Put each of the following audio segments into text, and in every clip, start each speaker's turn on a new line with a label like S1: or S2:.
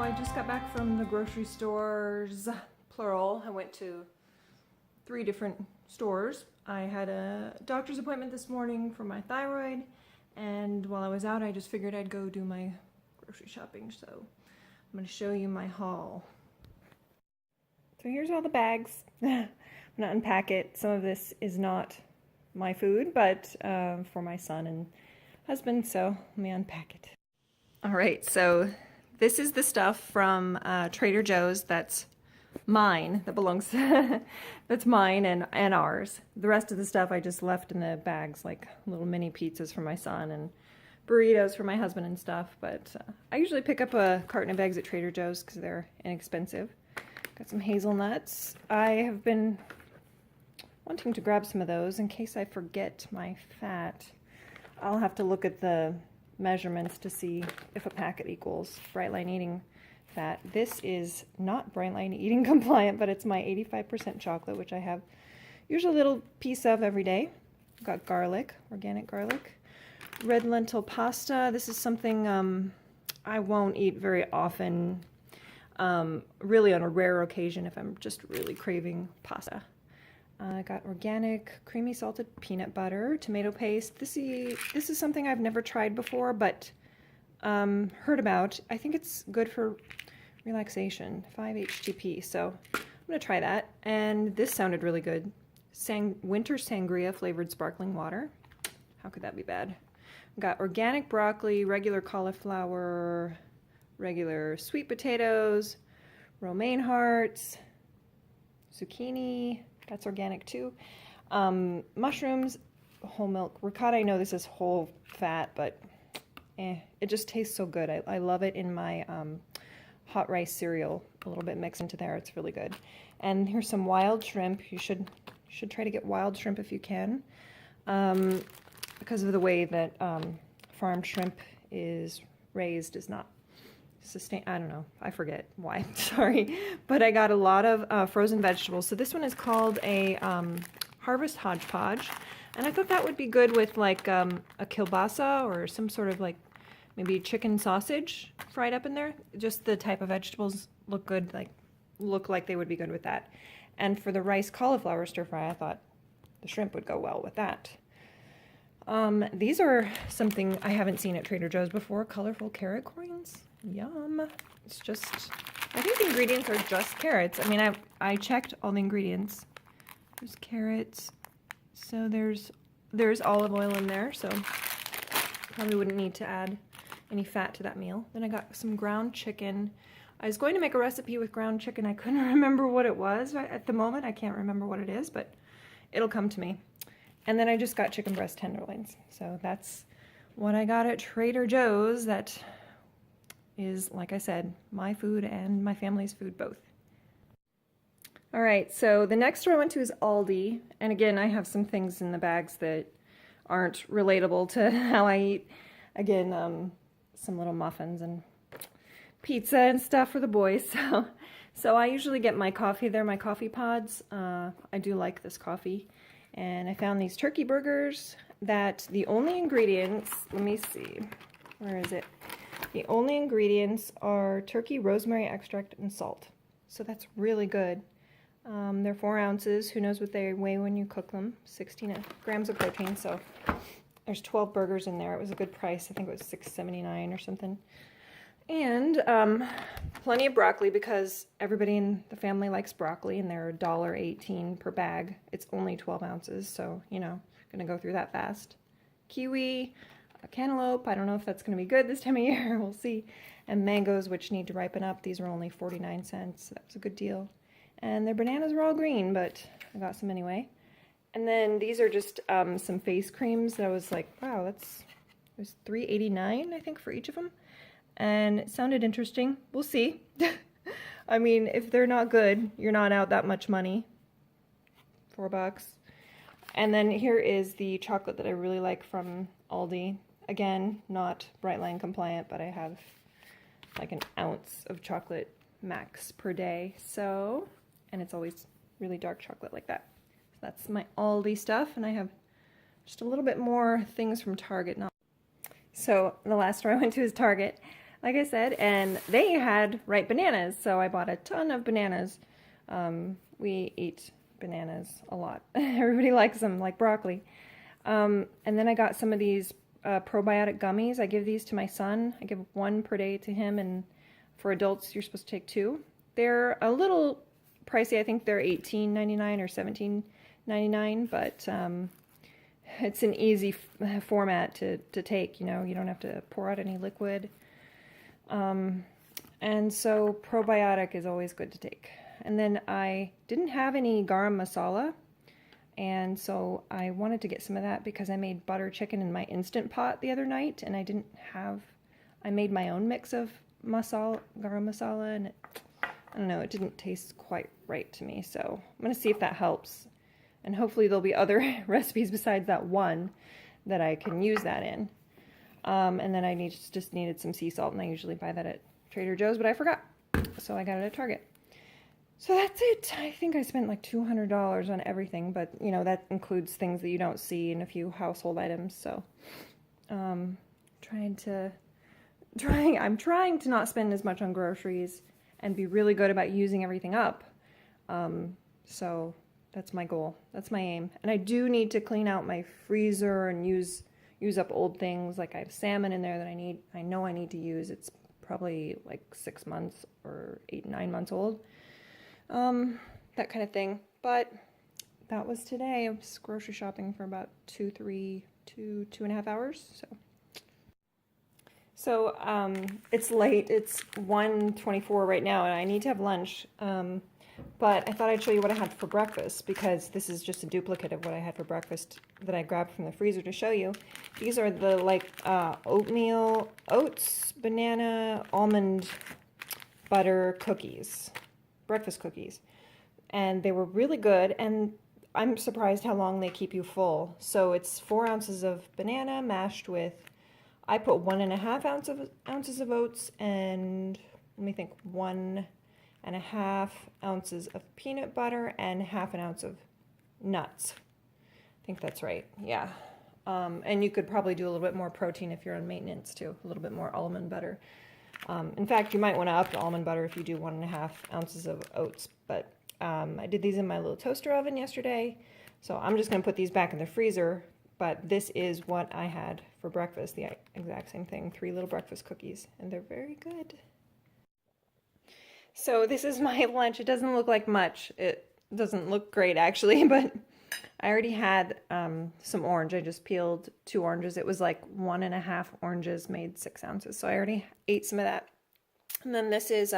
S1: I just got back from the grocery stores, plural. I went to 3 different stores. I had a doctor's appointment this morning for my thyroid, and while I was out, I just figured I'd go do my grocery shopping. So I'm going to show you my haul. So here's all the bags. I'm going to unpack it. Some of this is not my food, but for my son and husband, so let me unpack it. All right, so this is the stuff from Trader Joe's that's mine, that belongs, that's mine and ours. The rest of the stuff I just left in the bags, like little mini pizzas for my son and burritos for my husband and stuff. But I usually pick up a carton of eggs at Trader Joe's because they're inexpensive. Got some hazelnuts. I have been wanting to grab some of those in case I forget my fat. I'll have to look at the measurements to see if a packet equals Bright Line Eating fat. This is not Bright Line Eating compliant, but it's my 85% chocolate, which I have usually a little piece of every day. Got garlic, organic garlic. Red lentil pasta. This is something I won't eat very often, really on a rare occasion if I'm just really craving pasta. I got organic creamy salted peanut butter, tomato paste. This is something I've never tried before, but heard about. I think it's good for relaxation, 5-HTP, so I'm going to try that. And this sounded really good. Winter sangria flavored sparkling water. How could that be bad? Got organic broccoli, regular cauliflower, regular sweet potatoes, romaine hearts, zucchini. That's organic too. Mushrooms, whole milk, ricotta. I know this is whole fat, but it just tastes so good. I love it in my hot rice cereal. A little bit mixed into there. It's really good. And here's some wild shrimp. You should try to get wild shrimp if you can, because of the way that farmed shrimp is raised is not I don't know. I forget why. Sorry. But I got a lot of frozen vegetables. So this one is called a Harvest Hodgepodge. And I thought that would be good with like a kielbasa or some sort of like maybe chicken sausage fried up in there. Just the type of vegetables look good, look like they would be good with that. And for the rice cauliflower stir fry, I thought the shrimp would go well with that. These are something I haven't seen at Trader Joe's before. Colorful carrot coins. Yum. It's just, I think the ingredients are just carrots. I mean, I checked all the ingredients. There's carrots. So there's olive oil in there, so probably wouldn't need to add any fat to that meal. Then I got some ground chicken. I was going to make a recipe with ground chicken. I couldn't remember what it was. At the moment, I can't remember what it is, but it'll come to me. And then I just got chicken breast tenderloins. So that's what I got at Trader Joe's. That is, like I said, my food and my family's food both. All right, so the next store I went to is Aldi. And again, I have some things in the bags that aren't relatable to how I eat. Again, some little muffins and pizza and stuff for the boys. So I usually get my coffee there, my coffee pods. I do like this coffee. And I found these turkey burgers that the only ingredients, let me see, where is it? The only ingredients are turkey, rosemary extract, and salt. So that's really good. They're 4 ounces. Who knows what they weigh when you cook them? 16 grams of protein. So there's 12 burgers in there. It was a good price. I think it was $6.79 or something. And plenty of broccoli because everybody in the family likes broccoli, and they're $1.18 per bag. It's only 12 ounces, so, you know, gonna go through that fast. Kiwi, cantaloupe, I don't know if that's gonna be good this time of year, we'll see. And mangoes, which need to ripen up. These are only 49 cents, so that was a good deal. And their bananas were all green, but I got some anyway. And then these are just some face creams that I was like, wow, it was $3.89, I think, for each of them. And it sounded interesting. We'll see. I mean, if they're not good, you're not out that much money. $4. And then here is the chocolate that I really like from Aldi. Again, not Bright Line compliant, but I have like an ounce of chocolate max per day. So, and it's always really dark chocolate like that. So that's my Aldi stuff, and I have just a little bit more things from Target. So the last store I went to is Target. like I said, and they had ripe bananas, so I bought a ton of bananas. We eat bananas a lot. Everybody likes them, like broccoli. And then I got some of these probiotic gummies. I give these to my son. I give one per day to him, and for adults, you're supposed to take two. They're a little pricey. I think they're $18.99 or $17.99, but it's an easy format to take. You know, you don't have to pour out any liquid. And so probiotic is always good to take. And then I didn't have any garam masala, and so I wanted to get some of that because I made butter chicken in my Instant Pot the other night, and I made my own mix of garam masala, and I don't know, it didn't taste quite right to me, so I'm going to see if that helps. And hopefully there'll be other recipes besides that one that I can use that in. And then I just needed some sea salt, and I usually buy that at Trader Joe's, but I forgot, so I got it at Target. So that's it. I think I spent like $200 on everything, but you know, that includes things that you don't see and a few household items. So I'm trying to not spend as much on groceries and be really good about using everything up. So that's my goal. That's my aim. And I do need to clean out my freezer and use up old things. Like I have salmon in there that I know I need to use. It's probably like 6 months or 8-9 months old. That kind of thing. But that was today. I was grocery shopping for about 2.5 hours. So it's late. It's 1:24 right now, and I need to have lunch. But I thought I'd show you what I had for breakfast, because this is just a duplicate of what I had for breakfast that I grabbed from the freezer to show you. These are the oatmeal, oats, banana, almond butter cookies, breakfast cookies. And they were really good, and I'm surprised how long they keep you full. So it's 4 ounces of banana mashed with, I put 1.5 ounces of oats, and let me think, 1.5 ounces of peanut butter and 1/2 ounce of nuts. I think that's right. Yeah. And you could probably do a little bit more protein if you're on maintenance too. A little bit more almond butter. In fact, you might want to up the almond butter if you do 1.5 ounces of oats. But I did these in my little toaster oven yesterday, so I'm just going to put these back in the freezer. But this is what I had for breakfast, the exact same thing, 3 little breakfast cookies, and they're very good. So this is my lunch. It doesn't look like much. It doesn't look great actually, but I already had some orange. I just peeled 2 oranges. It was like 1.5 oranges made 6 ounces. So I already ate some of that. And then this is,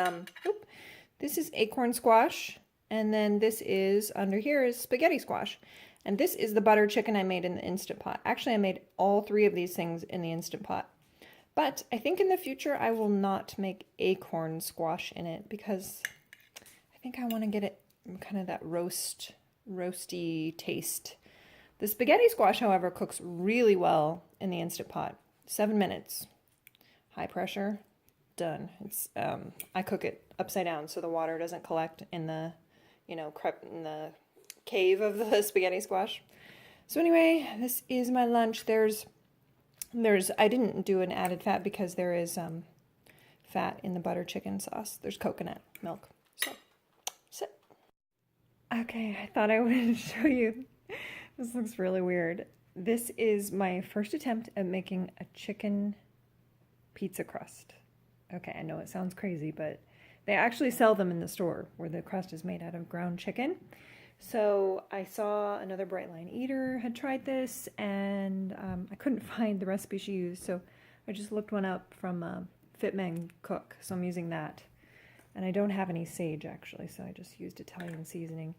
S1: this is acorn squash. And then this is, under here is spaghetti squash. And this is the butter chicken I made in the Instant Pot. Actually, I made all 3 of these things in the Instant Pot. But I think in the future I will not make acorn squash in it, because I think I want to get it kind of that roasty taste. The spaghetti squash, however, cooks really well in the Instant Pot. 7 minutes, high pressure, done. It's I cook it upside down so the water doesn't collect in the, in the cave of the spaghetti squash. So anyway, this is my lunch. I didn't do an added fat because there is fat in the butter chicken sauce. There's coconut milk. So, sit. Okay, I thought I would show you. This looks really weird. This is my first attempt at making a chicken pizza crust. Okay, I know it sounds crazy, but they actually sell them in the store where the crust is made out of ground chicken. So I saw another Bright Line Eater had tried this, and I couldn't find the recipe she used, so I just looked one up from Fit Men Cook, so I'm using that. And I don't have any sage, actually, so I just used Italian seasoning.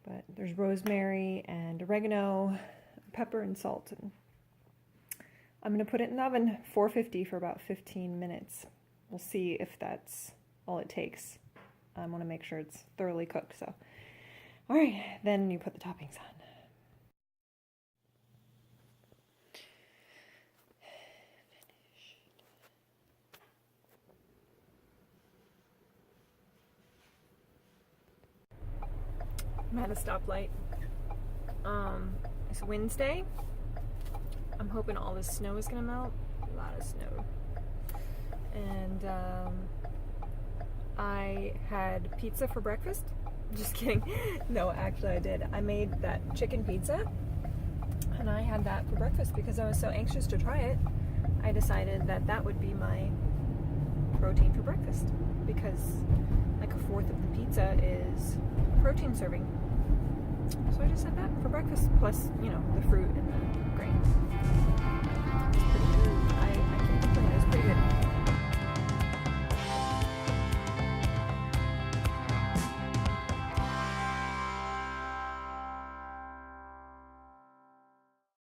S1: But there's rosemary and oregano, pepper and salt. And I'm going to put it in the oven, 450 for about 15 minutes. We'll see if that's all it takes. I want to make sure it's thoroughly cooked, so. All right, then you put the toppings on. I'm at a stoplight. It's Wednesday. I'm hoping all this snow is gonna melt. A lot of snow. and I had pizza for breakfast. Just kidding. No, actually I did. I made that chicken pizza, and I had that for breakfast because I was so anxious to try it. I decided that that would be my protein for breakfast, because like a fourth of the pizza is a protein serving. So I just had that for breakfast, plus, you know, the fruit and the grains.